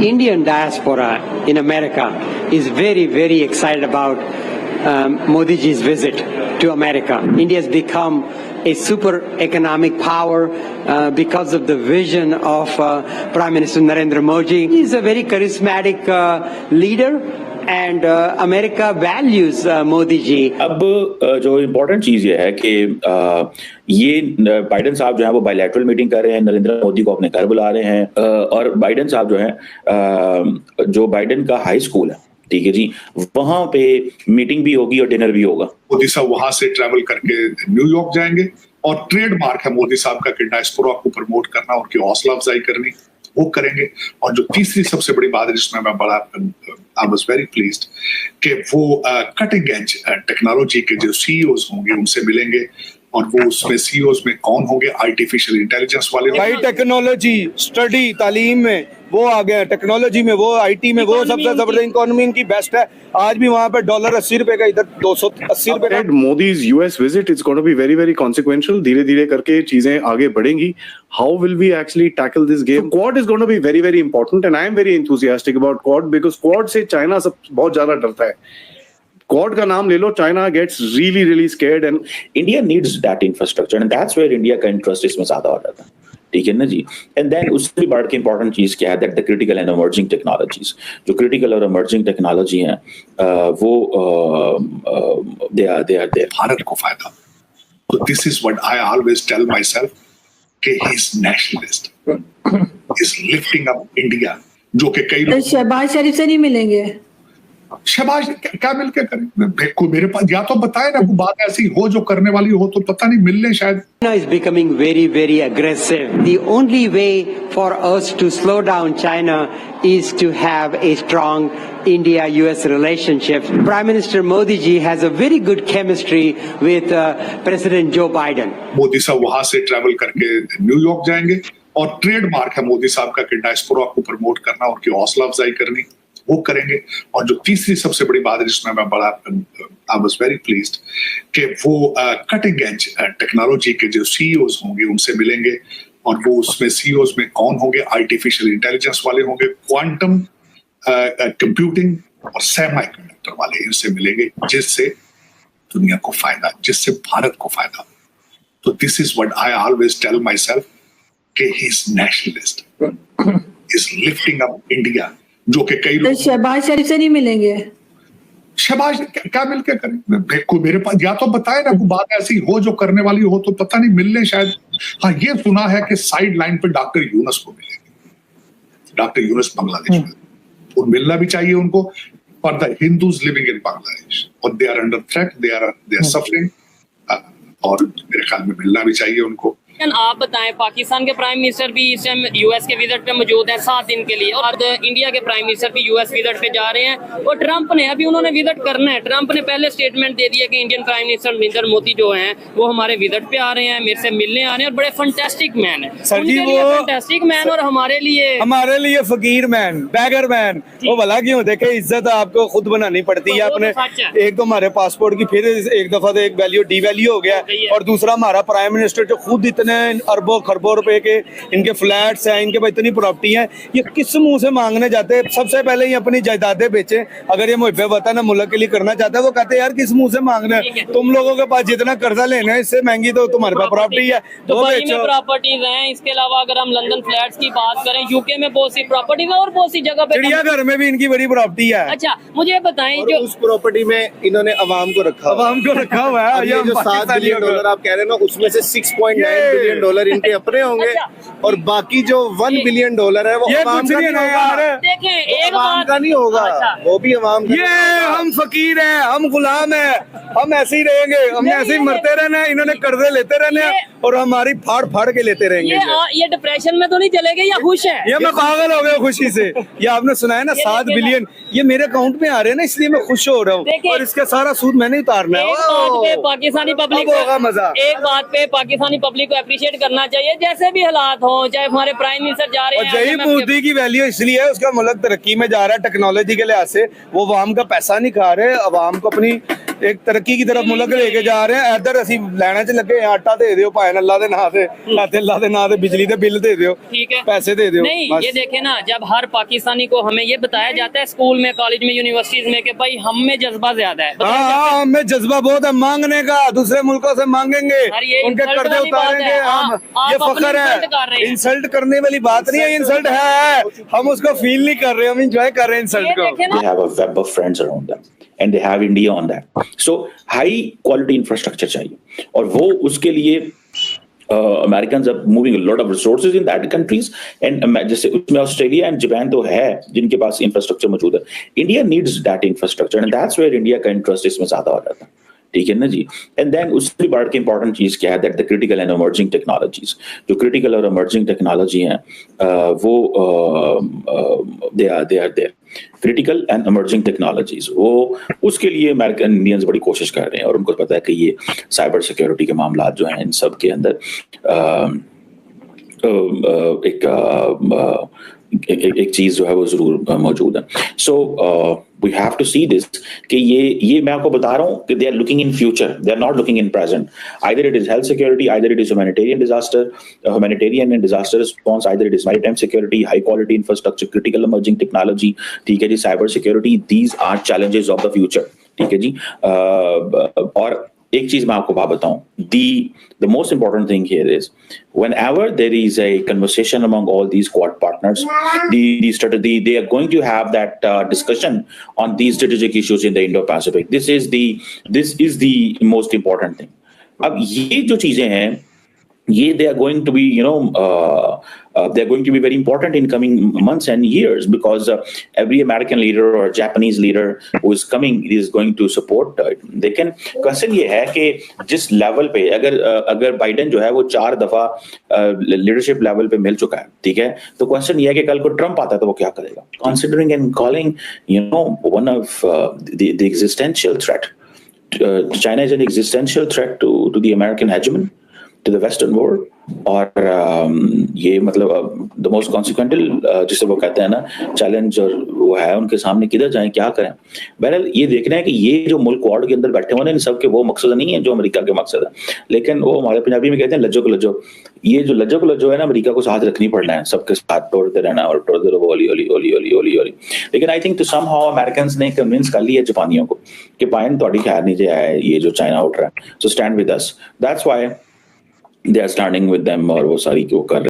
Indian diaspora in America is very, very excited about Modi ji's visit to America. India has become a super economic power because of the vision of Prime Minister Narendra Modi. He is a very charismatic leader. And America values Modi ji. अब जो important चीज ये है कि ये Biden साहब जो है वो बायलैटरल मीटिंग कर रहे हैं, नरेंद्र मोदी को अपने घर बुला रहे हैं, और बाइडेन साहब जो है जो बाइडेन का हाई स्कूल है, ठीक है जी, वहां पे मीटिंग भी होगी और डिनर भी होगा। मोदी साहब वहां से ट्रैवल करके न्यूयॉर्क जाएंगे और ट्रेडमार्क है मोदी साहब का कि डायस्पोरा को प्रमोट करना, उनकी हौसला अफजाई करनी, वो करेंगे। और जो तीसरी सबसे बड़ी बात है जिसमें मैं बड़ा आई वाज वेरी प्लीज्ड कि वो कटिंग एज टेक्नोलॉजी के जो सीईओज होंगे उनसे मिलेंगे, और वो उसमें सीईओज में कौन होंगे, आर्टिफिशियल इंटेलिजेंस वाले, भाई टेक्नोलॉजी स्टडी तालीम में वो आ गए, टेक्नोलॉजी में वो, आईटी में वो, सबसे जबरदस्त इकोनॉमी इनकी बेस्ट है। आज भी वहाँ पे डॉलर 80 रुपए का, इधर 280 रुपए का। Modi's US visit is going to be very, very consequential. धीरे धीरे करके चीजें आगे बढ़ेंगी. How will we actually tackle this game? So Quad is going to be very, very important, and I am very enthusiastic about Quad because Quad से China सब बहुत ज्यादा डरता है। Quad का नाम ले लो, China gets really, really scared, and India needs that infrastructure, and that's where India का interest इसमें ज्यादा हो जाता है, ठीक है ना जी। एंड देन उससे भी बढ़ के इंपॉर्टेंट चीज क्या है, that the critical and emerging technologies, जो क्रिटिकल और इमर्जिंग टेक्नोलॉजी हैं वो दे आर देयर, भारत को फायदा। तो this is what I always tell myself कि he is nationalist, is lifting up India, जो कि कई लोग शहबाज शरीफ से नहीं मिलेंगे। शहबाज क्या मिलके करें? मेरे पास या तो बताए ना कोई बात ऐसी हो जो करने वाली हो, तो पता नहीं मिलने शायद। China is becoming very, very aggressive. The only way for us to slow down China is to have a strong India-US relationship. Prime Minister Modi ji has a very good chemistry with President Joe Biden. Modi साहब वहां से travel करके New York जाएंगे, और trademark है मोदी साहब का कि डायस्पोरा को प्रमोट करना, उनकी हौसला अफजाई करनी, वो करेंगे। और जो तीसरी सबसे बड़ी बात है जिसमें मैं बड़ा आई वाज वेरी प्लीज्ड कि वो कटिंग एज टेक्नोलॉजी के जो सीईओज होंगे उनसे मिलेंगे, और वो उसमें सीईओज में कौन होंगे, आर्टिफिशियल इंटेलिजेंस वाले होंगे, क्वांटम कंप्यूटिंग और सेमी कंडक्टर वाले, इनसे मिलेंगे, जिससे दुनिया को फायदा, जिससे भारत को फायदा। तो this is what I always tell myself कि he is nationalist, is lifting up India, जो कि कई लोग शहबाज शरीफ से नहीं मिलेंगे। शहबाज क्या मिलके करें? मेरे पास या तो बताए ना कोई बात ऐसी हो जो करने वाली हो, तो पता नहीं मिलने शायद। हाँ, ये सुना है कि साइड लाइन पे डॉक्टर यूनुस को मिलेंगे, डॉक्टर यूनुस बांग्लादेश में, और मिलना भी चाहिए उनको। For the Hindus living in Bangladesh, और they are under threat, they are suffering, और मेरे ख्याल में मिलना भी चाहिए उनको। आप बताएं, पाकिस्तान के प्राइम मिनिस्टर भी इस टाइम यूएस के विजिट पे मौजूद हैं 7 दिन के लिए, और इंडिया के प्राइम मिनिस्टर भी यूएस विजिट पे जा रहे हैं, और ट्रंप ने अभी उन्होंने विजिट करना है। ट्रंप ने पहले स्टेटमेंट दे दिया कि Indian prime minister Narendra Modi जो हैं वो हमारे विजिट पे आ रहे हैं, मेरे से मिलने आ रहे हैं, और बड़े फंटेस्टिक मैन है सर जी, वो फंटेस्टिक मैन, और हमारे लिए फकीर मैन, बैगर मैन, वो भला क्यों? देखे, इज्जत आपको खुद बनानी पड़ती है अपने। एक तो हमारे पासपोर्ट की फिर एक दफा तो एक वैल्यू डिवैल्यू हो गया, और दूसरा हमारा प्राइम मिनिस्टर जो खुद इतने अरबों खरबों रुपए के इनके फ्लैट्स हैं, इनके पास इतनी प्रॉपर्टी है, ये किस मुंह से मांगने जाते हैं? सबसे पहले ये अपनी जायदादें बेचे। अगर ये मुहब्बत वतन मुल्क के लिए करना चाहता है, वो कहते हैं यार किस मुंह से मांगना है? तुम लोगों के पास जितना कर्जा लेना है, इससे महंगी तो तुम्हारे पास प्रॉपर्टी है, दुबई में प्रॉपर्टीज हैं। इसके अलावा अगर हम लंदन फ्लैट्स की बात करें, यूके में बहुत सी प्रॉपर्टीज है, और बहुत सी जगह पे चिड़ियाघर में भी इनकी बड़ी प्रॉपर्टी है। अच्छा, मुझे बताएं, जो उस प्रॉपर्टी में इन्होंने अवाम को रखा हुआ है। ये जो $7 बिलियन आप कह रहे हैं ना, उसमें से $6.9 बिलियन इनके अपने होंगे, और बाकी जो $1 बिलियन है वो अवाम का नहीं होगा। देखें, एक अवाम बात का नहीं होगा, वो भी अवाम का। ये हम फकीर हैं, हम गुलाम हैं, हम ऐसे ही रहेंगे, हमने ऐसे ही मरते रहना है, इन्होंने कर्जे लेते रहने हैं, और हमारी फाड़ फाड़ के लेते रहेंगे। ये डिप्रेशन में तो नहीं चले गए या खुश है? ये मैं पागल हो गया खुशी से। ये आपने सुना है ना, 7 बिलियन ये मेरे अकाउंट में आ रहे हैं ना, इसलिए मैं खुश हो रहा हूँ, और इसका सारा सूद मैंने उतारना है। पाकिस्तानी पब्लिक होगा मजा। एक बात पे पाकिस्तानी पब्लिक को अप्रिशिएट करना चाहिए, जैसे भी हालात हो, चाहे हमारे प्राइम मिनिस्टर जा रहे हैं। जही मोदी की वैल्यू इसलिए है, उसका मुल्क तरक्की में जा रहा है टेक्नोलॉजी के लिहाज से, वो अवाम का पैसा नहीं खा रहे, अवाम को अपनी एक तरक्की की तरफ मुल्क लेके जा रहे हैं इधर ਅਸੀਂ ਲੈਣਾ ਚ ਲੱਗੇ ਹਾਂ ਆਟਾ ਦੇ ਦਿਓ ਭਾਵੇਂ ਅੱਲਾ ਦੇ ਨਾਂ ਤੇ ਅੱਲਾ ਦੇ ਨਾਂ ਤੇ ਬਿਜਲੀ ਦੇ ਬਿੱਲ ਦੇ ਦਿਓ ठीक है पैसे दे दियो नहीं बस। ये देखे ना जब हर पाकिस्तानी को हमें ये बताया जाता है स्कूल में कॉलेज में यूनिवर्सिटीज में कि भाई हम में जज्बा ज्यादा है बताया जाता है। हाँ हमें जज्बा बहुत है मांगने का दूसरे मुल्कों से मांगेंगे यार ये उनके insult कर्जे वाली बात उतारेंगे है। हम आप ये अपनी फखर insult कर रहे है हैं। इंसल्ट करने वाली बात नहीं है इंसल्ट है हम उसको फील नहीं कर रहे हम इंजॉय कर रहे हैं इंसल्ट ये को देखे ना They have a web of friends around them and they have India on that. So high quality infrastructure चाहिए और वो उसके लिए Americans are moving a lot of resources in that countries and जैसे उसमें ऑस्ट्रेलिया एंड जापान तो है जिनके पास इंफ्रास्ट्रक्चर मौजूद है. India needs that infrastructure and that's where India का इंटरेस्ट इसमें ज्यादा हो जाता है. ठीक है ना जी. एंड देन उससे बढ़ के इंपॉर्टेंट चीज क्या है that the critical and emerging technologies जो क्रिटिकल और इमर्जिंग टेक्नोलॉजी हैं वो they are their critical and emerging technologies वो उसके लिए अमेरिकन इंडियंस बड़ी कोशिश कर रहे हैं और उनको पता है कि ये साइबर सिक्योरिटी के मामला जो हैं इन सब के अंदर एक चीज जो है वो जरूर मौजूद है. So we have to see this कि ये मैं आपको बता रहा हूँ कि they are looking in future they are not looking in present. Either it is health security either it is humanitarian and disaster response either it is maritime security high quality infrastructure critical emerging technology. ठीक है जी. Cyber security these are challenges of the future. ठीक है जी. और एक चीज मैं आपको बात बताऊं the most important thing here is whenever there is a conversation among all these Quad partners they are going to have that discussion on these strategic issues in the Indo-Pacific. This is the most important thing. अब ये जो चीजें हैं ये they are going to be they are going to be very important in coming months and years because every American leader or Japanese leader who is coming is going to support they can. Question ये है कि जिस level पे अगर Biden जो है वो 4 दफा लीडरशिप लेवल पे मिल चुका है. ठीक है. तो क्वेश्चन ये है कि कल को ट्रम्प आता है तो वो क्या करेगा considering and calling one of the existential threat. China is an existential threat to the American hegemony, to the Western world. और ये मतलब द मोस्ट कॉन्सिक्वेंटल जिसे वो कहते हैं ना चैलेंज और वो है उनके सामने किधर जाएं क्या करें. बहरहाल ये देखना है कि ये जो मुल्क क्वाड के अंदर बैठे हुए हैं इन सब के वो मकसद नहीं है जो अमेरिका के मकसद है. लेकिन वो हमारे पंजाबी में कहते हैं लज्जो को लज्जो. ये जो लज्जो को लज्जो है ना अमेरिका को साथ रखनी पड़ना है सबके साथ तोड़ते रहना और तोड़ते रहो ओली ओली ओली ओली ओली ओली. लेकिन I think too somehow Americans ने कन्विंस कर लिया जापानियों को कि पाइन थोड़ी खैर नहीं जाए ये जो चाइना उठ रहा है. So stand with us. That's why they are standing with them और वो सारी वो कर रहे